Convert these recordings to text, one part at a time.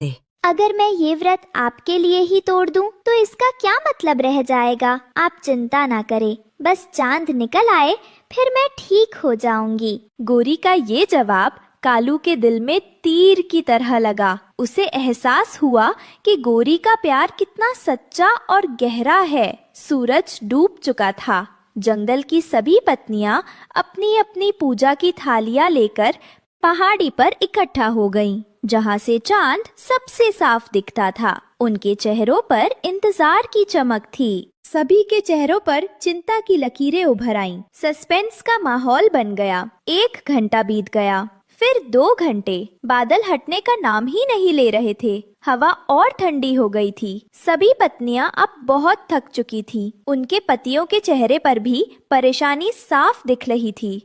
अगर मैं ये व्रत आपके लिए ही तोड़ दूं, तो इसका क्या मतलब रह जाएगा? आप चिंता ना करें, बस चांद निकल आए फिर मैं ठीक हो जाऊंगी। गोरी का ये जवाब कालू के दिल में तीर की तरह लगा। उसे एहसास हुआ कि गोरी का प्यार कितना सच्चा और गहरा है। सूरज डूब चुका था। जंगल की सभी पत्नियां अपनी अपनी पूजा की थालियां लेकर पहाड़ी पर इकट्ठा हो गईं, जहां से चांद सबसे साफ दिखता था। उनके चेहरों पर इंतजार की चमक थी। सभी के चेहरों पर चिंता की लकीरें उभर आईं। सस्पेंस का माहौल बन गया। 1 घंटा बीत गया, फिर 2 घंटे। बादल हटने का नाम ही नहीं ले रहे थे। हवा और ठंडी हो गई थी। सभी पत्नियां अब बहुत थक चुकी थी। उनके पतियों के चेहरे पर भी परेशानी साफ दिख रही थी।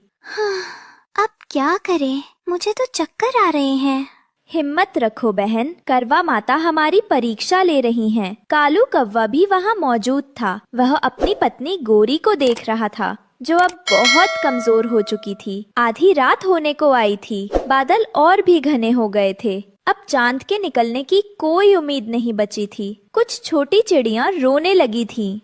अब क्या करें? मुझे तो चक्कर आ रहे हैं। हिम्मत रखो बहन, करवा माता हमारी परीक्षा ले रही हैं। कालू कौवा भी वहाँ मौजूद था। वह अपनी पत्नी गोरी को देख रहा था, जो अब बहुत कमजोर हो चुकी थी। आधी रात होने को आई थी। बादल और भी घने हो गए थे। अब चांद के निकलने की कोई उम्मीद नहीं बची थी। कुछ छोटी चिड़ियां रोने लगी थीं।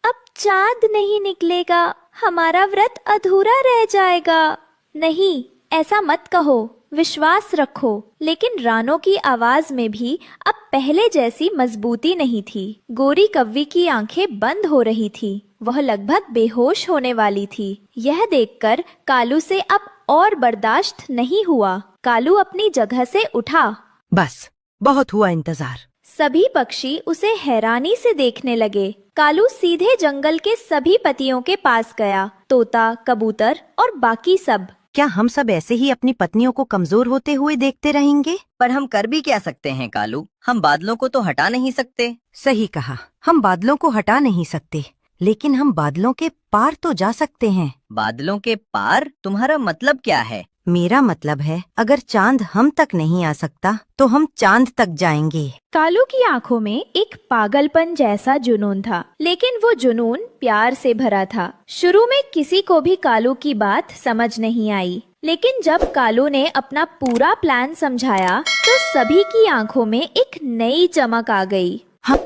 अब चांद नहीं निकलेगा, हमारा व्रत अधूरा रह जाएगा। नहीं, ऐसा मत कहो, विश्वास रखो। लेकिन रानों की आवाज में भी अब पहले जैसी मजबूती नहीं थी। गोरी कव्वी की आंखें बंद हो रही थी। वह लगभग बेहोश होने वाली थी। यह देखकर कालू से अब और बर्दाश्त नहीं हुआ। कालू अपनी जगह से उठा। बस, बहुत हुआ इंतजार। सभी पक्षी उसे हैरानी से देखने लगे। कालू सीधे जंगल के सभी पतियों के पास गया। तोता, कबूतर और बाकी सब। क्या हम सब ऐसे ही अपनी पत्नियों को कमजोर होते हुए देखते रहेंगे? पर हम कर भी क्या सकते हैं कालू? हम बादलों को तो हटा नहीं सकते। सही कहा, हम बादलों को हटा नहीं सकते, लेकिन हम बादलों के पार तो जा सकते हैं। बादलों के पार? तुम्हारा मतलब क्या है? मेरा मतलब है, अगर चांद हम तक नहीं आ सकता तो हम चांद तक जाएंगे। कालू की आंखों में एक पागलपन जैसा जुनून था, लेकिन वो जुनून प्यार से भरा था। शुरू में किसी को भी कालू की बात समझ नहीं आई, लेकिन जब कालू ने अपना पूरा प्लान समझाया तो सभी की आंखों में एक नई चमक आ गई। हम